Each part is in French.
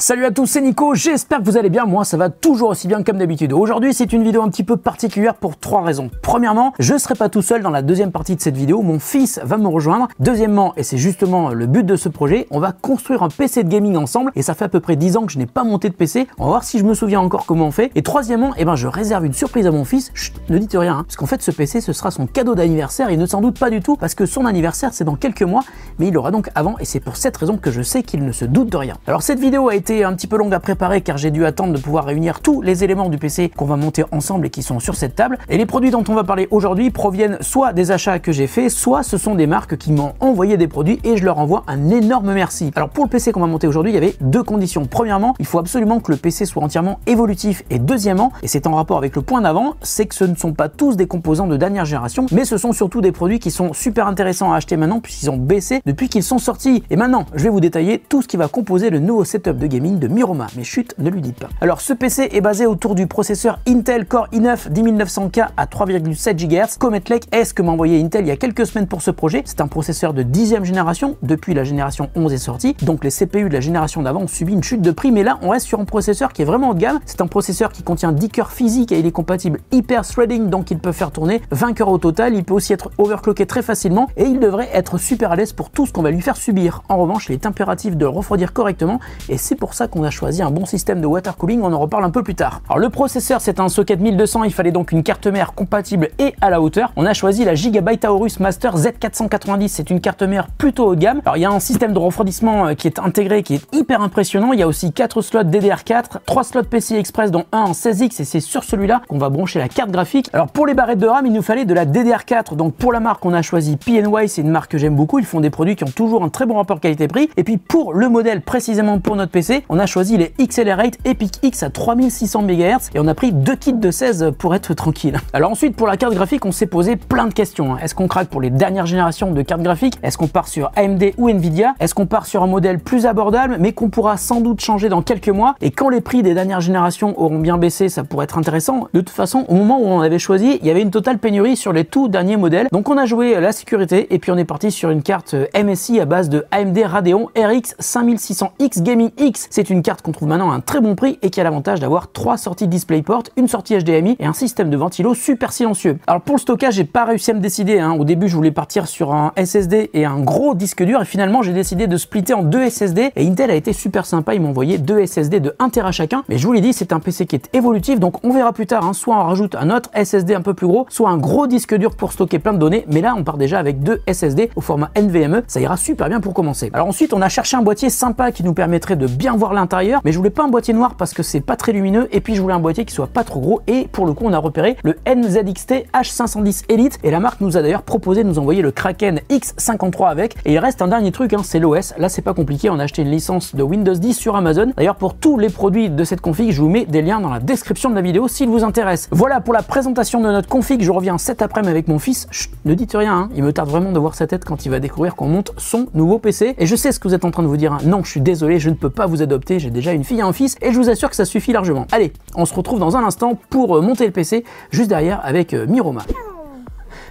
Salut à tous, c'est Nico, j'espère que vous allez bien, moi ça va toujours aussi bien comme d'habitude. Aujourd'hui c'est une vidéo un petit peu particulière pour trois raisons. Premièrement, je ne serai pas tout seul dans la deuxième partie de cette vidéo, mon fils va me rejoindre. Deuxièmement, et c'est justement le but de ce projet, on va construire un PC de gaming ensemble et ça fait à peu près 10 ans que je n'ai pas monté de PC. On va voir si je me souviens encore comment on fait. Et troisièmement, je réserve une surprise à mon fils. Chut, ne dites rien, parce qu'en fait ce PC ce sera son cadeau d'anniversaire, il ne s'en doute pas du tout parce que son anniversaire c'est dans quelques mois, mais il l'aura donc avant et c'est pour cette raison que je sais qu'il ne se doute de rien. Alors cette vidéo a été un petit peu longue à préparer car j'ai dû attendre de pouvoir réunir tous les éléments du PC qu'on va monter ensemble et qui sont sur cette table. Et les produits dont on va parler aujourd'hui proviennent soit des achats que j'ai fait, soit ce sont des marques qui m'ont envoyé des produits et je leur envoie un énorme merci. Alors pour le PC qu'on va monter aujourd'hui, il y avait deux conditions. Premièrement, il faut absolument que le PC soit entièrement évolutif et deuxièmement, et c'est en rapport avec le point d'avant, c'est que ce ne sont pas tous des composants de dernière génération, mais ce sont surtout des produits qui sont super intéressants à acheter maintenant puisqu'ils ont baissé depuis qu'ils sont sortis. Et maintenant, je vais vous détailler tout ce qui va composer le nouveau setup de gaming de Miroma. Mais chut, ne lui dites pas. Alors ce PC est basé autour du processeur Intel Core i9 10900K à 3,7 GHz. Comet Lake est ce que m'a envoyé Intel il y a quelques semaines pour ce projet. C'est un processeur de 10e génération, depuis la génération 11 est sortie, donc les CPU de la génération d'avant ont subi une chute de prix, mais là on reste sur un processeur qui est vraiment haut de gamme. C'est un processeur qui contient 10 cœurs physiques et il est compatible hyper threading, donc il peut faire tourner 20 cœurs au total, il peut aussi être overclocké très facilement et il devrait être super à l'aise pour tout ce qu'on va lui faire subir. En revanche, il est impératif de le refroidir correctement et c'est pour ça qu'on a choisi un bon système de water cooling, on en reparle un peu plus tard. Alors le processeur c'est un socket 1200, il fallait donc une carte mère compatible et à la hauteur. On a choisi la Gigabyte Aorus Master Z490, c'est une carte mère plutôt haut de gamme. Alors il y a un système de refroidissement qui est intégré, qui est hyper impressionnant. Il y a aussi 4 slots DDR4, 3 slots PCI Express dont un en 16X et c'est sur celui-là qu'on va brancher la carte graphique. Alors pour les barrettes de RAM, il nous fallait de la DDR4, donc pour la marque on a choisi PNY, c'est une marque que j'aime beaucoup, ils font des produits qui ont toujours un très bon rapport qualité-prix. Et puis pour le modèle précisément pour notre PC, on a choisi les XLR8 Epic X à 3600 MHz et on a pris 2 kits de 16 pour être tranquille. Alors ensuite pour la carte graphique on s'est posé plein de questions. Est-ce qu'on craque pour les dernières générations de cartes graphiques? Est-ce qu'on part sur AMD ou Nvidia? Est-ce qu'on part sur un modèle plus abordable mais qu'on pourra sans doute changer dans quelques mois? Et quand les prix des dernières générations auront bien baissé, ça pourrait être intéressant. De toute façon, au moment où on avait choisi, il y avait une totale pénurie sur les tout derniers modèles. Donc on a joué la sécurité et puis on est parti sur une carte MSI à base de AMD Radeon RX 5600X Gaming X. C'est une carte qu'on trouve maintenant à un très bon prix et qui a l'avantage d'avoir 3 sorties DisplayPort, une sortie HDMI et un système de ventilo super silencieux. Alors pour le stockage, j'ai pas réussi à me décider. Au début, je voulais partir sur un SSD et un gros disque dur et finalement, j'ai décidé de splitter en 2 SSD et Intel a été super sympa. Ils m'ont envoyé 2 SSD de 1 Tera chacun. Mais je vous l'ai dit, c'est un PC qui est évolutif, donc on verra plus tard. Soit on rajoute un autre SSD un peu plus gros, soit un gros disque dur pour stocker plein de données. Mais là, on part déjà avec 2 SSD au format NVMe. Ça ira super bien pour commencer. Alors ensuite, on a cherché un boîtier sympa qui nous permettrait de bien voir l'intérieur, mais je voulais pas un boîtier noir parce que c'est pas très lumineux et puis je voulais un boîtier qui soit pas trop gros et pour le coup on a repéré le NZXT H510 Elite et la marque nous a d'ailleurs proposé de nous envoyer le Kraken X53 avec. Et il reste un dernier truc, c'est l'OS. Là c'est pas compliqué, on a acheté une licence de Windows 10 sur Amazon. D'ailleurs pour tous les produits de cette config, je vous mets des liens dans la description de la vidéo s'il vous intéresse. Voilà pour la présentation de notre config, je reviens cet après-midi avec mon fils. Chut, ne dites rien, il me tarde vraiment de voir sa tête quand il va découvrir qu'on monte son nouveau PC. Et je sais ce que vous êtes en train de vous dire, non je suis désolé, je ne peux pas vous adopter, j'ai déjà une fille et un fils et je vous assure que ça suffit largement. Allez, on se retrouve dans un instant pour monter le PC, juste derrière avec Miroma.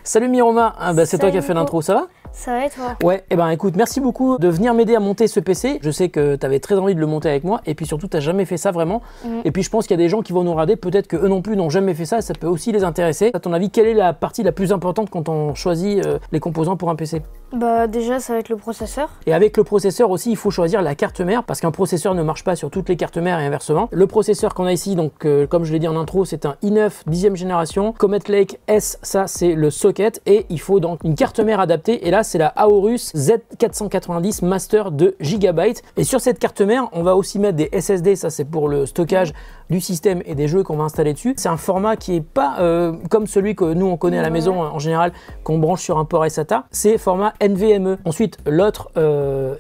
Salut Miroma, c'est toi qui as fait l'intro, ça va? Ça va et toi? Ouais, écoute, merci beaucoup de venir m'aider à monter ce PC. Je sais que tu avais très envie de le monter avec moi et puis surtout tu n'as jamais fait ça vraiment. Et puis je pense qu'il y a des gens qui vont nous regarder, peut-être que eux non plus n'ont jamais fait ça, ça peut aussi les intéresser. À ton avis, quelle est la partie la plus importante quand on choisit les composants pour un PC? Déjà ça va être le processeur. Et avec le processeur aussi, il faut choisir la carte mère parce qu'un processeur ne marche pas sur toutes les cartes mères et inversement. Le processeur qu'on a ici, donc comme je l'ai dit en intro, c'est un i9 10e génération. Comet Lake S, ça c'est le socket et il faut donc une carte mère adaptée et là c'est la Aorus Z490 Master de Gigabyte. Et sur cette carte mère, on va aussi mettre des SSD, ça c'est pour le stockage du système et des jeux qu'on va installer dessus. C'est un format qui est pas comme celui que nous on connaît à la maison en général, qu'on branche sur un port SATA, c'est format NVMe. Ensuite, l'autre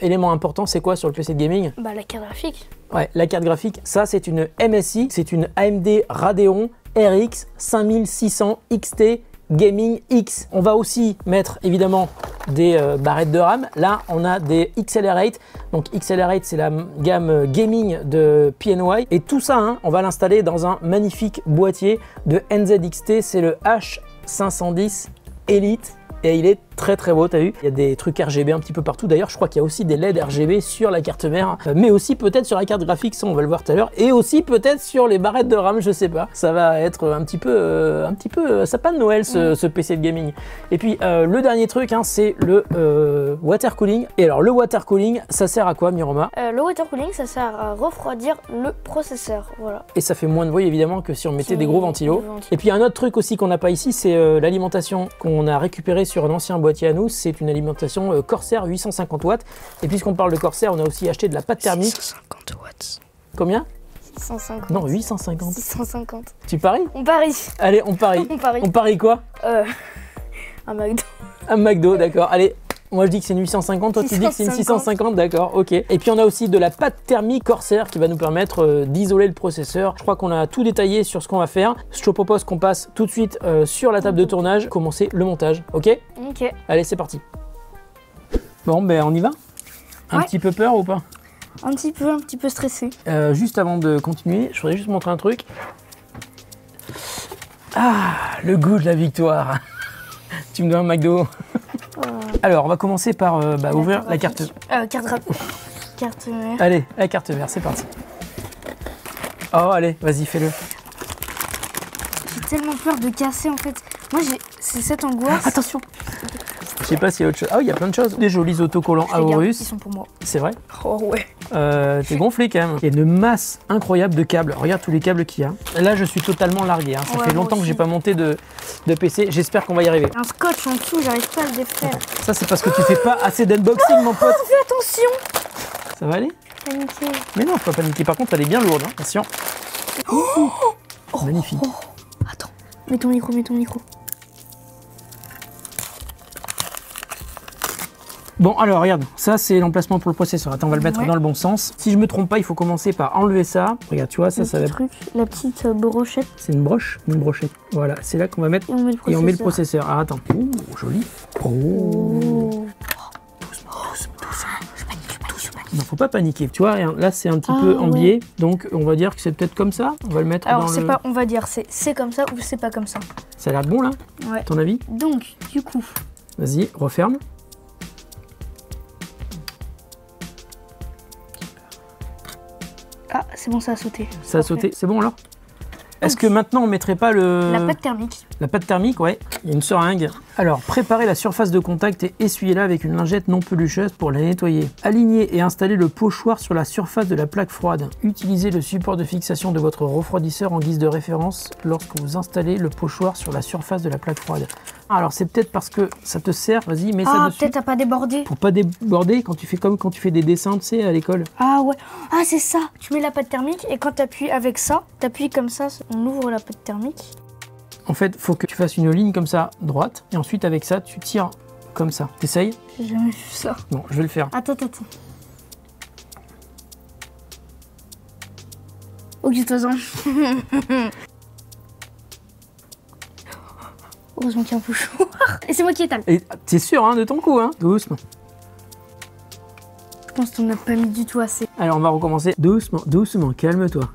élément important, c'est quoi sur le PC de gaming? La carte graphique. Ouais, la carte graphique, ça c'est une MSI, c'est une AMD Radeon RX 5600 XT Gaming X. On va aussi mettre évidemment des barrettes de RAM. Là, on a des XLR8. Donc XLR8, c'est la gamme gaming de PNY. Et tout ça, on va l'installer dans un magnifique boîtier de NZXT. C'est le H510 Elite. Et il est Très très beau, t'as vu? Il y a des trucs RGB un petit peu partout. D'ailleurs, je crois qu'il y a aussi des LED RGB sur la carte mère, mais aussi peut-être sur la carte graphique, ça on va le voir tout à l'heure, et aussi peut-être sur les barrettes de RAM, je sais pas. Ça va être un petit peu sapin de Noël ce PC de gaming. Et puis le dernier truc, hein, c'est le water cooling. Et alors le water cooling, ça sert à quoi, Miroma? Le water cooling, ça sert à refroidir le processeur, voilà. Et ça fait moins de bruit évidemment que si on mettait des gros ventilos. Et puis un autre truc aussi qu'on n'a pas ici, c'est l'alimentation qu'on a récupérée sur un ancien boîtier à nous. C'est une alimentation Corsair 850 watts. Et puisqu'on parle de Corsair, on a aussi acheté de la pâte thermique. 650 watts. Combien? 650. Non, 850. 650. Tu paries? On parie. Allez, on parie. On parie. On parie quoi? Un McDo. Un McDo, d'accord. Allez. Moi je dis que c'est une 850, toi tu dis que c'est une 650, d'accord, ok. Et puis on a aussi de la pâte thermique Corsair qui va nous permettre d'isoler le processeur. Je crois qu'on a tout détaillé sur ce qu'on va faire. Je te propose qu'on passe tout de suite sur la table de tournage, commencer le montage, ok? Ok. Allez, c'est parti. Bon, ben on y va? Un petit peu peur ou pas? Un petit peu stressé. Juste avant de continuer, je voudrais juste montrer un truc. Ah, le goût de la victoire. Tu me dois un McDo. Alors, on va commencer par ouvrir la carte. Carte mère. Allez, la carte mère, c'est parti. Oh, allez, vas-y, fais-le. J'ai tellement peur de casser en fait. Moi, c'est cette angoisse. Attention. Je sais pas s'il y a autre chose. Ah oui, il y a plein de choses. Des jolis autocollants Aorus. Ils sont pour moi. C'est vrai? Oh ouais. T'es gonflé quand même. Il y a une masse incroyable de câbles. Regarde tous les câbles qu'il y a. Là, je suis totalement largué. Hein. Ça fait longtemps que j'ai pas monté de PC. J'espère qu'on va y arriver. Un scotch en dessous, j'arrive pas à le défaire. Ça, c'est parce que tu fais pas assez d'unboxing, mon pote. Fais attention. Ça va aller? Paniquer. Mais non, faut pas paniquer. Par contre, elle est bien lourde. Hein. Attention. Magnifique. Attends. Mets ton micro, Bon, alors regarde, ça c'est l'emplacement pour le processeur. Attends, on va le mettre dans le bon sens. Si je me trompe pas, il faut commencer par enlever ça. Regarde, tu vois, ça va être... La petite brochette. C'est une broche ou une brochette? Voilà, c'est là qu'on va mettre et on met le processeur. Ah, attends. Ouh, joli. Oh. Doucement. Non, faut pas paniquer. Tu vois, là c'est un petit peu en biais, donc on va dire que c'est peut-être comme ça. On va le mettre alors, dans le... pas, on va dire c'est comme ça ou c'est pas comme ça. Ça a l'air bon là? Ouais. Ton avis? Donc, du coup... Vas-y, referme. Ah, c'est bon, ça a sauté. Ça a sauté, c'est bon alors? Est-ce que maintenant on mettrait pas la pâte thermique? La pâte thermique, ouais. Il y a une seringue. Alors, préparez la surface de contact et essuyez-la avec une lingette non pelucheuse pour la nettoyer. Alignez et installez le pochoir sur la surface de la plaque froide. Utilisez le support de fixation de votre refroidisseur en guise de référence lorsque vous installez le pochoir sur la surface de la plaque froide. Alors, c'est peut-être parce que ça te sert, vas-y, mets ça dessus. Peut-être à pas déborder. Pour pas déborder, quand tu fais comme quand tu fais des dessins, tu sais, à l'école. Ah ouais, ah c'est ça. Tu mets la pâte thermique et quand tu appuies avec ça, tu appuies comme ça, on ouvre la pâte thermique. En fait, il faut que tu fasses une ligne comme ça, droite, et ensuite avec ça, tu tires comme ça. T'essayes? J'ai jamais vu ça. Bon, je vais le faire. Attends. Ok, faisons. Heureusement qu'il y a un pochoir. Et c'est moi qui étale. Et t'es sûr hein, de ton coup, hein? Doucement. Je pense qu'on n'a pas mis du tout assez. Alors, on va recommencer. Doucement, doucement, calme-toi.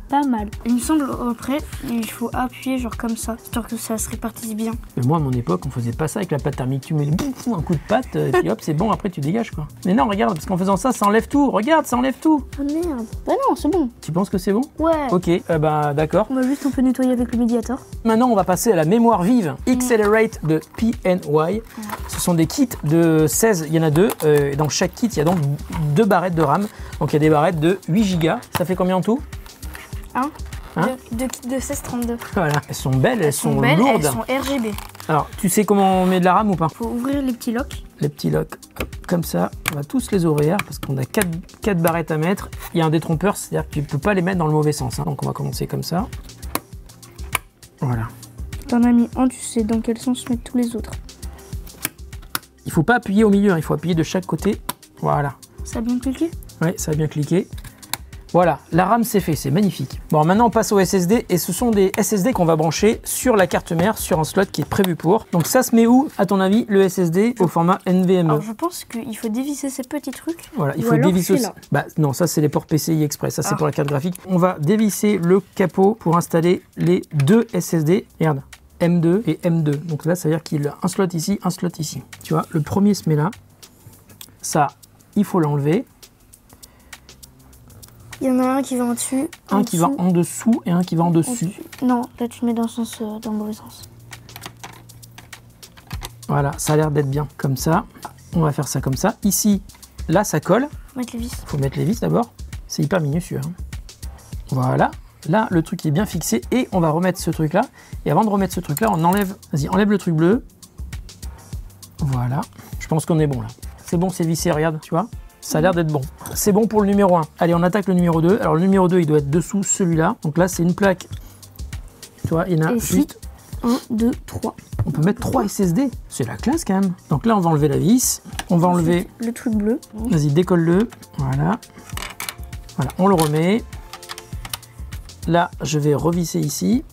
Pas mal. Il me semble après, il faut appuyer genre comme ça, histoire que ça se répartisse bien. Mais moi, à mon époque, on faisait pas ça avec la pâte thermique. Tu mets un coup de pâte, et puis hop, c'est bon, après tu dégages quoi. Mais non, regarde, parce qu'en faisant ça, ça enlève tout. Regarde, ça enlève tout. Oh merde. Bah non, c'est bon. Tu penses que c'est bon? Ouais. Ok, bah d'accord. On va juste un peu nettoyer avec le médiator. Maintenant, on va passer à la mémoire vive Accelerate de PNY. Ce sont des kits de 16, il y en a deux. Dans chaque kit, il y a donc 2 barrettes de RAM. Donc il y a des barrettes de 8 Go. Ça fait combien en tout? Deux kits de 1632. Voilà, elles sont belles, elles sont belles, lourdes. elles sont RGB. Alors, tu sais comment on met de la RAM ou pas? Faut ouvrir les petits locks. Les petits locks, hop, comme ça, on va tous les ouvrir parce qu'on a 4 barrettes à mettre. Il y a un détrompeur, c'est-à-dire que tu ne peux pas les mettre dans le mauvais sens. Hein. Donc on va commencer comme ça. Voilà. T'en as mis un, tu sais dans quel sens mettre tous les autres. Il ne faut pas appuyer au milieu, hein, il faut appuyer de chaque côté. Voilà. Ça a bien cliqué? Oui, ça a bien cliqué. Voilà, la RAM c'est fait, c'est magnifique. Bon, maintenant on passe au SSD et ce sont des SSD qu'on va brancher sur la carte mère, sur un slot qui est prévu pour. Donc ça se met où, à ton avis, le SSD au format NVMe? Alors je pense qu'il faut dévisser ces petits trucs. Voilà, il faut dévisser. Bah non, ça c'est les ports PCI Express, ça c'est pour la carte graphique. On va dévisser le capot pour installer les deux SSD. Regarde, M2 et M2. Donc là, ça veut dire qu'il a un slot ici, un slot ici. Tu vois, le premier se met là. Ça, il faut l'enlever. Il y en a un qui va en dessus. Un qui va en dessous et un qui va en dessus. Non, là tu le mets dans le sens, dans le mauvais sens. Voilà, ça a l'air d'être bien. Comme ça, on va faire ça comme ça. Ici, là, ça colle. Mettre les vis. Faut mettre les vis d'abord. C'est hyper minutieux. Hein. Voilà. Là, le truc est bien fixé et on va remettre ce truc-là. Et avant de remettre ce truc-là, on enlève... Vas-y, enlève le truc bleu. Voilà. Je pense qu'on est bon là. C'est bon, c'est vissé, regarde, tu vois. Ça a l'air d'être bon. C'est bon pour le numéro 1. Allez, on attaque le numéro 2. Alors, le numéro 2, il doit être dessous celui-là. Donc là, c'est une plaque. Tu vois, il y en a juste... 1, 2, 3. On peut mettre 3 SSD. C'est la classe quand même. Donc là, on va enlever la vis. On va enlever... le truc bleu. Vas-y, décolle-le. Voilà. Voilà, on le remet. Là, je vais revisser ici.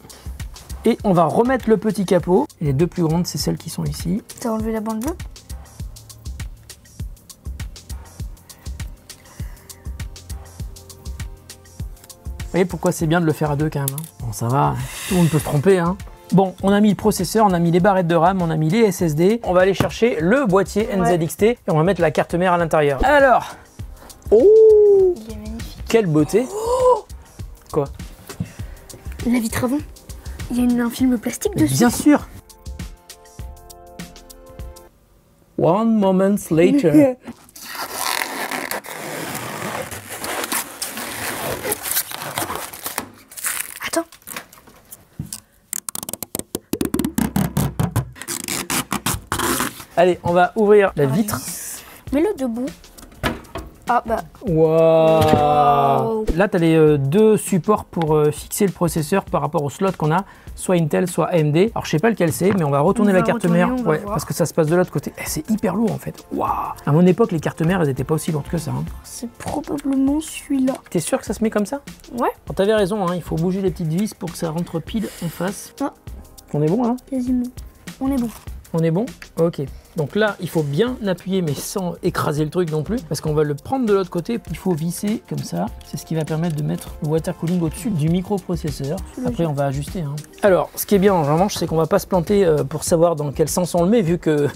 Et on va remettre le petit capot. Et les deux plus grandes, c'est celles qui sont ici. T'as enlevé la bande bleue? Vous voyez pourquoi c'est bien de le faire à deux quand même. Hein. Bon, ça va, tout le monde peut se tromper. Hein. Bon, on a mis le processeur, on a mis les barrettes de RAM, on a mis les SSD. On va aller chercher le boîtier NZXT et on va mettre la carte mère à l'intérieur. Alors, oh, il est magnifique. Quelle beauté. Oh, quoi? La vitre avant. Il y a un film plastique dessus. Bien sûr. One moment later. Attends. Allez, on va ouvrir la vitre. Mets-le debout. Ah bah. Wow. Là, tu as les deux supports pour fixer le processeur par rapport au slot qu'on a, soit Intel, soit AMD. Alors, je sais pas lequel c'est, mais on va retourner la carte mère, ouais, parce que ça se passe de l'autre côté. Eh, c'est hyper lourd en fait. Waouh. À mon époque, les cartes mères, elles n'étaient pas aussi lourdes que ça. Hein. C'est probablement celui-là. T'es sûr que ça se met comme ça? Ouais. Tu avais raison, hein, il faut bouger les petites vis pour que ça rentre pile en face. Ah. On est bon là? Quasiment. On est bon. On est bon? Ok. Donc là, il faut bien appuyer, mais sans écraser le truc non plus, parce qu'on va le prendre de l'autre côté. Il faut visser comme ça. C'est ce qui va permettre de mettre le water cooling au-dessus du microprocesseur. Après, on va ajuster. Hein. Alors, ce qui est bien en revanche, c'est qu'on va pas se planter pour savoir dans quel sens on le met, vu que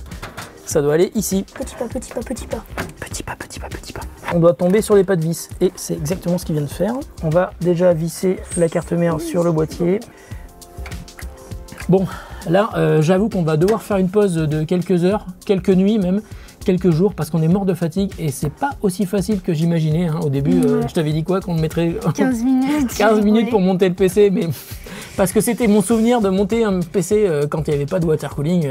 ça doit aller ici. Petit pas, petit pas, petit pas. Petit pas, petit pas, petit pas. On doit tomber sur les pas de vis. Et c'est exactement ce qu'il vient de faire. On va déjà visser la carte mère sur le boîtier. Bon, là, j'avoue qu'on va devoir faire une pause de quelques heures, quelques nuits même, quelques jours, parce qu'on est mort de fatigue et c'est pas aussi facile que j'imaginais. Hein. Au début, je t'avais dit quoi? Qu'on mettrait 15 minutes. 15 minutes pour monter le PC, mais parce que c'était mon souvenir de monter un PC quand il n'y avait pas de water cooling,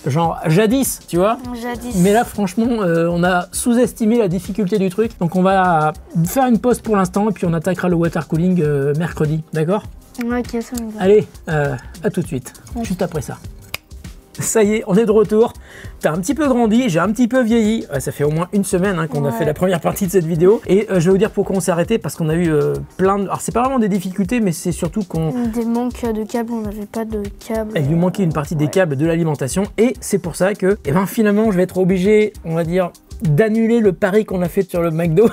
genre jadis, tu vois. Jadis. Mais là, franchement, on a sous-estimé la difficulté du truc. Donc on va faire une pause pour l'instant et puis on attaquera le water cooling mercredi, d'accord? Ok, ça me va. Allez, à tout de suite, juste après ça. Ça y est, on est de retour. T'as un petit peu grandi, j'ai un petit peu vieilli. Ça fait au moins une semaine hein, qu'on a fait la première partie de cette vidéo. Et je vais vous dire pourquoi on s'est arrêté, parce qu'on a eu plein de... Alors c'est pas vraiment des difficultés, mais c'est surtout qu'on... Des manques de câbles, on n'avait pas de câbles. Il lui manquait une partie des câbles de l'alimentation. Et c'est pour ça que, finalement, je vais être obligé, on va dire, d'annuler le pari qu'on a fait sur le McDo.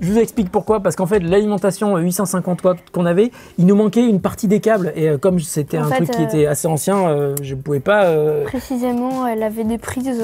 Je vous explique pourquoi, parce qu'en fait l'alimentation 850 watts qu'on avait, il nous manquait une partie des câbles et comme c'était un truc qui était assez ancien, je pouvais pas... Précisément, elle avait des prises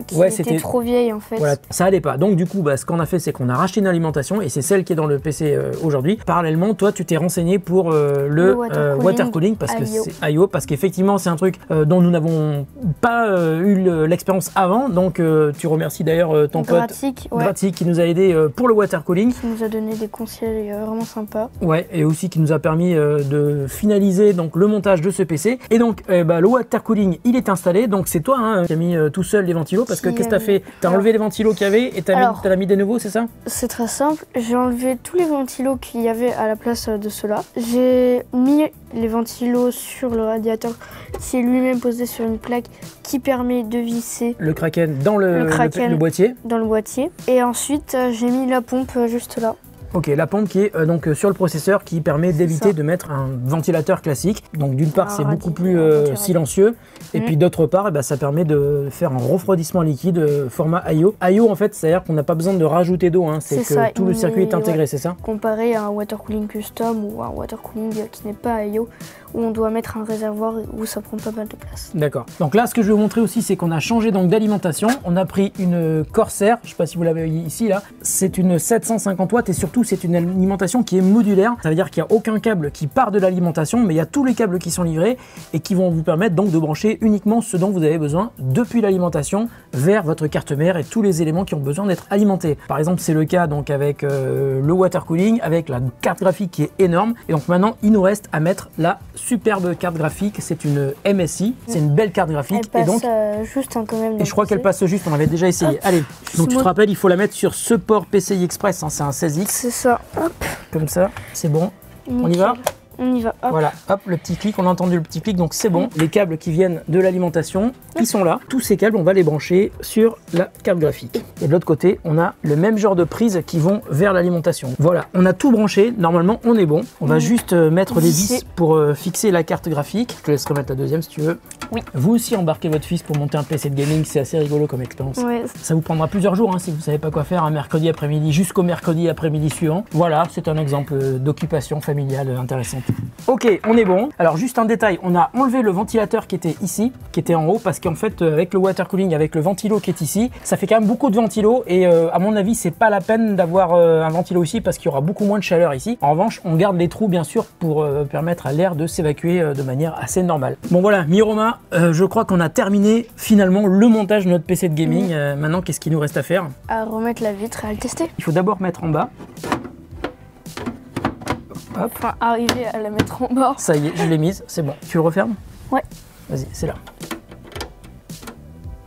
qui étaient trop vieilles en fait. Voilà, ça allait pas. Donc du coup, ce qu'on a fait, c'est qu'on a racheté une alimentation et c'est celle qui est dans le PC aujourd'hui. Parallèlement, toi, tu t'es renseigné pour le water cooling parce que c'est IO, parce qu'effectivement, c'est un truc dont nous n'avons pas eu l'expérience avant. Donc tu remercies d'ailleurs ton pote Gratic qui nous a aidé pour le water cooling. Qui nous a donné des conseils vraiment sympas. Ouais, et aussi qui nous a permis de finaliser donc le montage de ce PC. Et donc le water cooling, il est installé. Donc c'est toi hein, qui as mis tout seul les ventilos parce que qu'est-ce que t'as fait? T'as enlevé les ventilos qu'il y avait et t'as mis des nouveaux, c'est ça? C'est très simple. J'ai enlevé tous les ventilos qu'il y avait à la place de ceux-là. J'ai mis les ventilos sur le radiateur qui est lui-même posé sur une plaque qui permet de visser le Kraken dans le boîtier. Dans le boîtier. Et ensuite, j'ai mis la pompe juste là. Ok, la pompe qui est donc sur le processeur qui permet d'éviter de mettre un ventilateur classique. Donc d'une part, c'est beaucoup plus silencieux. Et puis d'autre part, ça permet de faire un refroidissement liquide format IO. IO, en fait, c'est-à-dire qu'on n'a pas besoin de rajouter d'eau. Hein. C'est que ça, tout le circuit est intégré, c'est ça? Comparé à un water cooling custom ou un water cooling qui n'est pas IO, où on doit mettre un réservoir où ça prend pas mal de place. D'accord. Donc là, ce que je vais vous montrer aussi, c'est qu'on a changé donc d'alimentation. On a pris une Corsair, je ne sais pas si vous l'avez ici là. C'est une 750 watts et surtout c'est une alimentation qui est modulaire. Ça veut dire qu'il n'y a aucun câble qui part de l'alimentation, mais il y a tous les câbles qui sont livrés et qui vont vous permettre donc de brancher uniquement ce dont vous avez besoin depuis l'alimentation vers votre carte mère et tous les éléments qui ont besoin d'être alimentés. Par exemple, c'est le cas donc avec le water cooling, avec la carte graphique qui est énorme. Et donc maintenant, il nous reste à mettre la superbe carte graphique. C'est une MSI, c'est une belle carte graphique. Elle passe juste quand même. Et je crois qu'elle passe juste, on avait déjà essayé. Hop. Allez, donc tu te rappelles, il faut la mettre sur ce port PCI Express, hein, c'est un 16X. C'est ça, hop. Comme ça, c'est bon. Nickel. On y va? On y va, hop. Voilà, hop, le petit clic, on a entendu le petit clic, donc c'est bon. Les câbles qui viennent de l'alimentation, ils sont là. Tous ces câbles, on va les brancher sur la carte graphique. Et de l'autre côté, on a le même genre de prises qui vont vers l'alimentation. Voilà, on a tout branché, normalement on est bon. On va juste mettre les vis pour fixer la carte graphique. Je te laisse remettre la deuxième si tu veux. Oui. Vous aussi embarquez votre fils pour monter un PC de gaming, c'est assez rigolo comme expérience. Ouais. Ça vous prendra plusieurs jours hein, si vous ne savez pas quoi faire un mercredi après-midi jusqu'au mercredi après-midi suivant. Voilà, c'est un exemple d'occupation familiale intéressante. Ok, on est bon. Alors juste un détail, on a enlevé le ventilateur qui était ici, qui était en haut, parce qu'en fait avec le water cooling, avec le ventilo qui est ici, ça fait quand même beaucoup de ventilo et à mon avis c'est pas la peine d'avoir un ventilo ici parce qu'il y aura beaucoup moins de chaleur ici. En revanche, on garde les trous bien sûr pour permettre à l'air de s'évacuer de manière assez normale. Bon voilà, Miroma, je crois qu'on a terminé finalement le montage de notre PC de gaming. Maintenant, qu'est-ce qu'il nous reste à faire? À remettre la vitre et à le tester. Il faut d'abord mettre en bas. Hop. Enfin, arriver à la mettre en bas. Ça y est, je l'ai mise, c'est bon. Tu le refermes? Ouais. Vas-y, c'est là.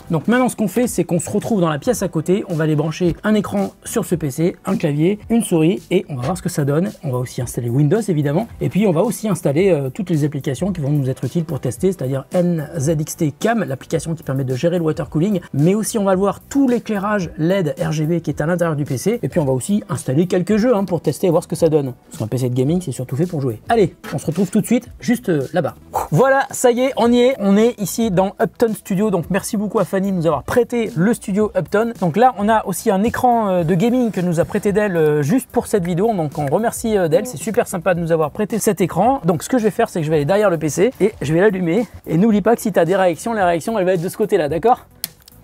Donc maintenant ce qu'on fait, c'est qu'on se retrouve dans la pièce à côté, on va aller brancher un écran sur ce PC, un clavier, une souris et on va voir ce que ça donne. On va aussi installer Windows évidemment et puis on va aussi installer toutes les applications qui vont nous être utiles pour tester, c'est-à-dire NZXT Cam, l'application qui permet de gérer le water cooling, mais aussi on va voir tout l'éclairage LED RGB qui est à l'intérieur du PC et puis on va aussi installer quelques jeux hein, pour tester et voir ce que ça donne. Parce qu'un PC de gaming c'est surtout fait pour jouer. Allez, on se retrouve tout de suite juste là-bas. Voilà, ça y est, on est ici dans Upton Studio, donc merci beaucoup à Fanny de nous avoir prêté le studio Upton. Donc là on a aussi un écran de gaming que nous a prêté d'elle juste pour cette vidéo, donc on remercie d'elle, c'est super sympa de nous avoir prêté cet écran. Donc ce que je vais faire c'est que je vais aller derrière le PC et je vais l'allumer et n'oublie pas que si tu as des réactions, la réaction elle va être de ce côté là, d'accord?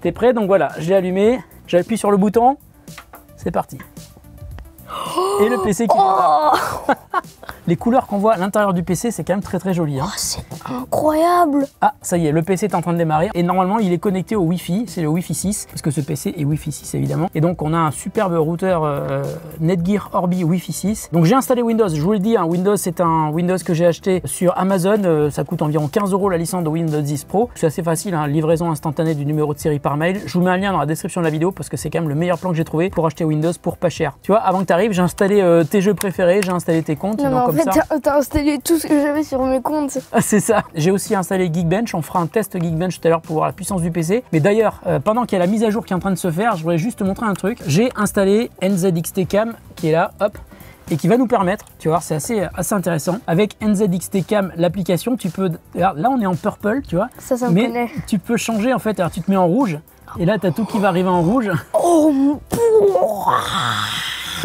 T'es prêt? Donc voilà, je l'ai allumé, j'appuie sur le bouton, c'est parti. Et le PC qui Les couleurs qu'on voit à l'intérieur du PC, c'est quand même très joli. Hein. Oh, c'est incroyable! Ah, ça y est, le PC est en train de démarrer. Et normalement, il est connecté au Wi-Fi. C'est le Wi-Fi 6, parce que ce PC est Wi-Fi 6, évidemment. Et donc, on a un superbe routeur Netgear Orbi Wi-Fi 6. Donc, j'ai installé Windows. Je vous le dis, hein, Windows, c'est un Windows que j'ai acheté sur Amazon. Ça coûte environ 15 € la licence de Windows 10 Pro. C'est assez facile, hein, livraison instantanée du numéro de série par mail. Je vous mets un lien dans la description de la vidéo, parce que c'est quand même le meilleur plan que j'ai trouvé pour acheter Windows pour pas cher. Tu vois, avant que tu arrives, j'ai installé tes jeux préférés, j'ai installé tes comptes. Non, donc, mais en fait, t'as installé tout ce que j'avais sur mes comptes. Ah, c'est ça. J'ai aussi installé Geekbench. On fera un test Geekbench tout à l'heure pour voir la puissance du PC. Mais d'ailleurs, pendant qu'il y a la mise à jour qui est en train de se faire, je voudrais juste te montrer un truc. J'ai installé NZXT Cam qui est là, hop, et qui va nous permettre, tu vois, c'est assez intéressant. Avec NZXT Cam, l'application, tu peux. Alors, là, on est en purple, tu vois. Ça me mais connaît. Tu peux changer en fait. Alors, tu te mets en rouge. Et là, tu as tout qui va arriver en rouge. Oh mon.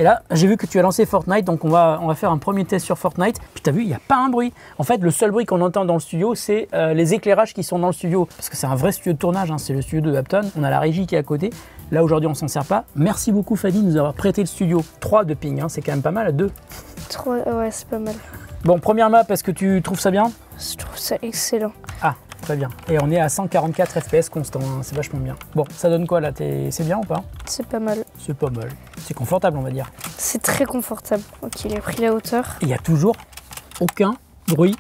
Et là, j'ai vu que tu as lancé Fortnite, donc on va faire un premier test sur Fortnite. Puis tu as vu, il n'y a pas un bruit. En fait, le seul bruit qu'on entend dans le studio, c'est les éclairages qui sont dans le studio. Parce que c'est un vrai studio de tournage, hein, c'est le studio de Upton. On a la régie qui est à côté. Là, aujourd'hui, on s'en sert pas. Merci beaucoup, Fanny, de nous avoir prêté le studio. 3 de ping, hein, c'est quand même pas mal à 2. 3, ouais, c'est pas mal. Bon, première map, est-ce que tu trouves ça bien? Je trouve ça excellent. Ah, très bien. Et on est à 144 FPS constant, hein, c'est vachement bien. Bon, ça donne quoi là? C'est bien ou pas? C'est pas mal. C'est pas mal. C'est confortable, on va dire. C'est très confortable. Ok, il a pris la hauteur. Et il n'y a toujours aucun bruit.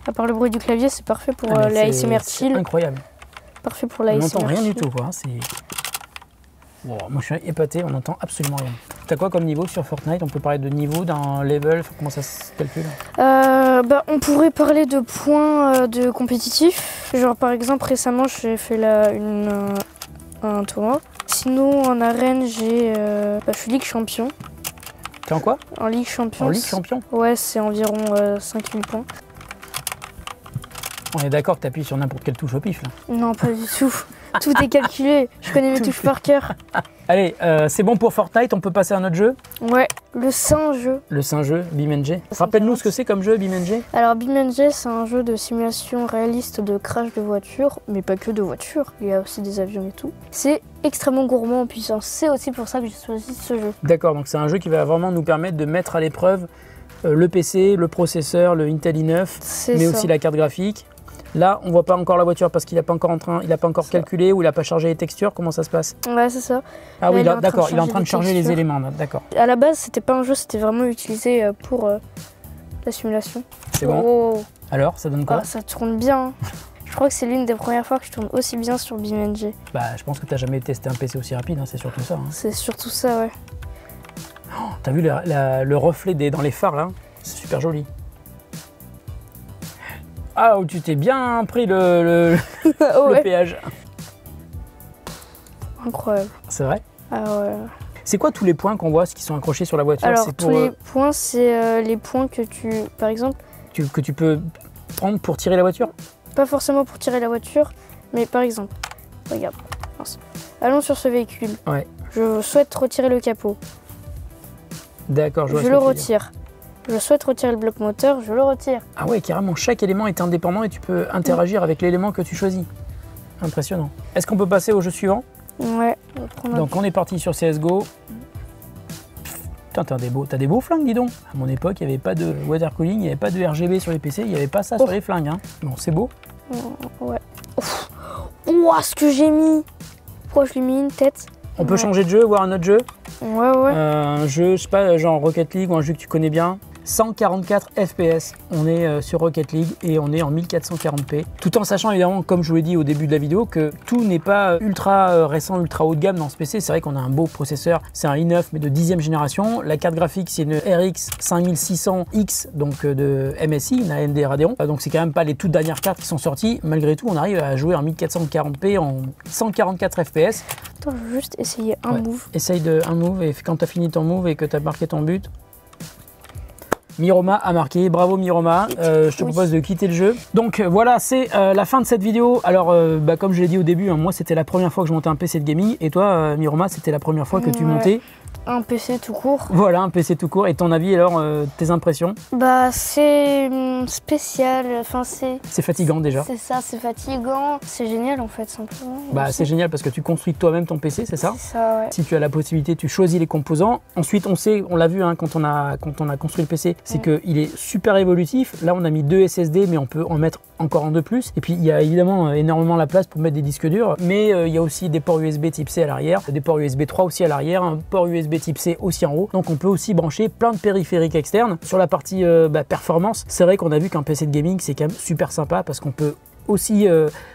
À part le bruit du clavier, c'est parfait pour la ASMR chill. C'est incroyable. Parfait pour la ASMR chill. On n'entend rien chill. du tout, quoi. Wow, moi je suis épaté, on n'entend absolument rien. T'as quoi comme niveau sur Fortnite? On peut parler de niveau, d'un level, comment ça se calcule? On pourrait parler de points de compétitif. Genre par exemple récemment j'ai fait un tournoi. Sinon en arène je suis Ligue Champion. T'es en quoi? En Ligue Champion. En Ligue Champion? Ouais, c'est environ 5000 points. On est d'accord que t'appuies sur n'importe quelle touche au pif là? Non, pas du tout. Tout est calculé. Je connais mes touches par cœur. Allez, c'est bon pour Fortnite, on peut passer à un autre jeu? Ouais, le Saint-Jeu. Le Saint-Jeu, BeamNG. Rappelle-nous ce que c'est comme jeu, BeamNG. Alors BeamNG, c'est un jeu de simulation réaliste de crash de voiture, mais pas que de voiture, il y a aussi des avions et tout. C'est extrêmement gourmand en puissance, c'est aussi pour ça que j'ai choisi ce jeu. D'accord, donc c'est un jeu qui va vraiment nous permettre de mettre à l'épreuve le PC, le processeur, le Intel i9, mais aussi la carte graphique. Là, on voit pas encore la voiture parce qu'il n'a pas encore calculé ou il n'a pas chargé les textures. Comment ça se passe? Ouais, c'est ça. Ah oui, d'accord, il est en train de charger les éléments. D'accord. À la base, c'était pas un jeu, c'était vraiment utilisé pour la simulation. C'est bon. Alors, ça donne quoi? Ça tourne bien. Je crois que c'est l'une des premières fois que je tourne aussi bien sur BeamNG. Bah, je pense que tu n'as jamais testé un PC aussi rapide, hein, c'est surtout ça. Hein. C'est surtout ça, ouais. Oh, t'as vu le reflet dans les phares là? C'est super joli. Ah, où tu t'es bien pris le péage. Incroyable. C'est vrai? Ah ouais. C'est quoi tous les points qu'on voit qui sont accrochés sur la voiture? Alors, tous les points, c'est les points que par exemple... que tu peux prendre pour tirer la voiture? Pas forcément pour tirer la voiture, mais par exemple, regarde. Allons sur ce véhicule. Ouais. Je souhaite retirer le capot. D'accord, je le retire. Je souhaite retirer le bloc moteur, je le retire. Ah ouais, carrément, chaque élément est indépendant et tu peux interagir avec l'élément que tu choisis. Impressionnant. Est-ce qu'on peut passer au jeu suivant? Ouais. Donc on est parti sur CSGO. Putain, t'as des beaux flingues, dis donc. À mon époque, il n'y avait pas de water cooling, il n'y avait pas de RGB sur les PC, il n'y avait pas ça sur les flingues. Hein. Bon, c'est beau. Ouais. Ouah, ce que j'ai mis. Pourquoi je lui ai mis une tête? On peut changer de jeu, voir un autre jeu? Ouais. Un jeu, je sais pas, genre Rocket League ou un jeu que tu connais bien. 144 FPS, on est sur Rocket League et on est en 1440p. Tout en sachant évidemment, comme je vous l'ai dit au début de la vidéo, que tout n'est pas ultra récent, ultra haut de gamme dans ce PC. C'est vrai qu'on a un beau processeur, c'est un i9 mais de 10e génération. La carte graphique c'est une RX 5600X, donc de MSI, une AMD Radeon. Donc c'est quand même pas les toutes dernières cartes qui sont sorties. Malgré tout, on arrive à jouer en 1440p en 144 FPS. Attends, je veux juste essayer un move. Essaye un move et quand tu as fini ton move et que tu as marqué ton but. Miroma a marqué, bravo Miroma, je te propose de quitter le jeu. Donc voilà, c'est la fin de cette vidéo. Alors comme je l'ai dit au début, hein, moi c'était la première fois que je montais un PC de gaming et toi Miroma c'était la première fois que tu montais un PC tout court. Voilà, un PC tout court. Et ton avis alors, tes impressions? Bah c'est spécial, enfin c'est fatigant déjà. C'est ça, c'est fatigant. C'est génial en fait simplement. Bah c'est génial parce que tu construis toi-même ton PC, c'est ça? C'est ça, ouais. Si tu as la possibilité, tu choisis les composants. Ensuite on sait, on l'a vu hein, quand on a construit le PC, c'est qu'il est super évolutif. Là on a mis 2 SSD mais on peut en mettre encore un de plus. Et puis il y a évidemment énormément la place pour mettre des disques durs. Mais il y a aussi des ports USB type C à l'arrière, des ports USB 3 aussi à l'arrière, un port USB type C aussi en haut. Donc on peut aussi brancher plein de périphériques externes. Sur la partie performance, c'est vrai qu'on a vu qu'un PC de gaming c'est quand même super sympa parce qu'on peut aussi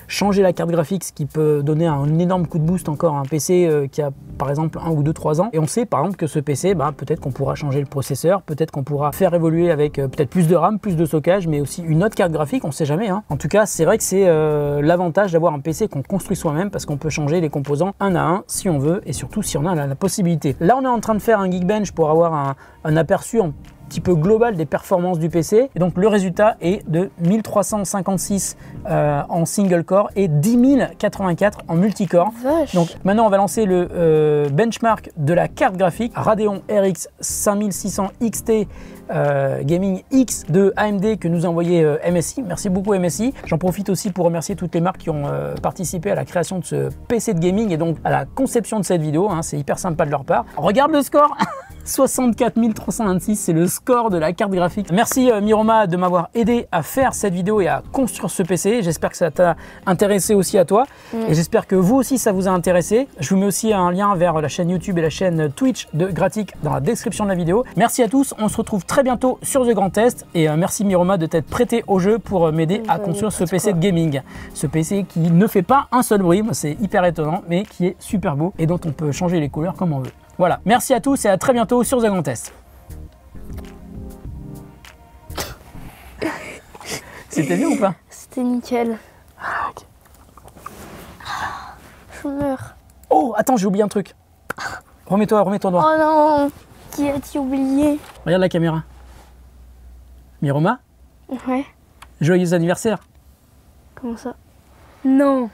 changer la carte graphique, ce qui peut donner un énorme coup de boost encore à un PC qui a par exemple 1 ou 2, 3 ans. Et on sait par exemple que ce PC, peut-être qu'on pourra changer le processeur, peut-être qu'on pourra faire évoluer avec peut-être plus de RAM, plus de stockage, mais aussi une autre carte graphique, on sait jamais. Hein. En tout cas, c'est vrai que c'est l'avantage d'avoir un PC qu'on construit soi-même parce qu'on peut changer les composants un à un si on veut et surtout si on a la possibilité. Là, on est en train de faire un Geekbench pour avoir un aperçu en petit peu global des performances du PC et donc le résultat est de 1356 en single core et 10084 en multicore. Vache. Donc maintenant on va lancer le benchmark de la carte graphique Radeon RX 5600 XT Gaming X de AMD que nous a envoyé MSI. Merci beaucoup MSI. J'en profite aussi pour remercier toutes les marques qui ont participé à la création de ce PC de gaming et donc à la conception de cette vidéo. Hein. C'est hyper sympa de leur part. Regarde le score. 64 326, c'est le score de la carte graphique. Merci Miroma de m'avoir aidé à faire cette vidéo et à construire ce PC. J'espère que ça t'a intéressé aussi à toi. Et j'espère que vous aussi ça vous a intéressé. Je vous mets aussi un lien vers la chaîne YouTube et la chaîne Twitch de Gratic dans la description de la vidéo. Merci à tous, on se retrouve très bientôt sur The Grand Test. Et merci Miroma de t'être prêté au jeu pour m'aider à construire ce PC de gaming. Ce PC qui ne fait pas un seul bruit, c'est hyper étonnant, mais qui est super beau et dont on peut changer les couleurs comme on veut. Voilà, merci à tous et à très bientôt sur The Grand Test. C'était bien ou pas? C'était nickel. Ah, ok. Je meurs. Oh, attends, j'ai oublié un truc. Remets-toi droit. Oh non, qui a-t-il oublié? Regarde la caméra. Miroma, Ouais, joyeux anniversaire. comment ça? Non.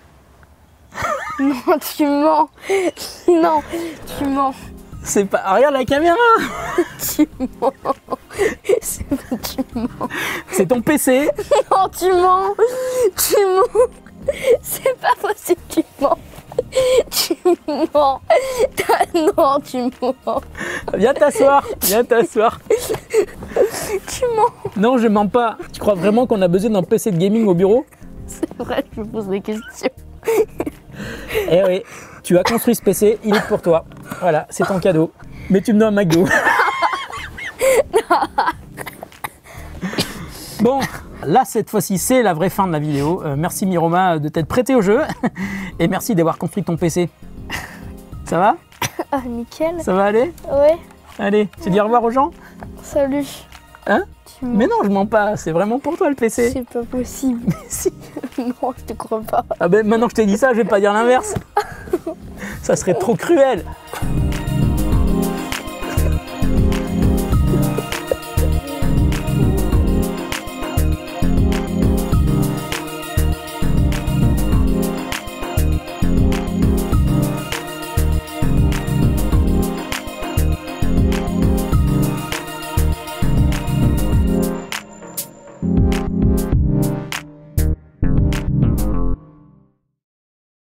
Non, tu mens. Non, tu mens. C'est pas... Ah, regarde la caméra. Tu mens. Tu mens. C'est ton PC. Non, tu mens. Tu mens. C'est pas possible, tu mens. Tu mens. Non, tu mens. Viens t'asseoir. Viens t'asseoir. Tu mens. Non, je mens pas. Tu crois vraiment qu'on a besoin d'un PC de gaming au bureau? C'est vrai, je me pose des questions. Eh oui, tu as construit ce PC, il est pour toi. Voilà, c'est ton cadeau. Mais tu me dois un McDo. Bon, là cette fois-ci c'est la vraie fin de la vidéo. Merci Miroma de t'être prêté au jeu. Et merci d'avoir construit ton PC. Ça va? Ah, nickel. Ça va aller? Ouais, Allez, tu dis au revoir aux gens? salut. Hein? Tu mens. Mais non, je mens pas, c'est vraiment pour toi le PC. C'est pas possible. Mais si. Non, je te crois pas. Ah ben maintenant que je t'ai dit ça, je vais pas dire l'inverse. Ça serait trop cruel.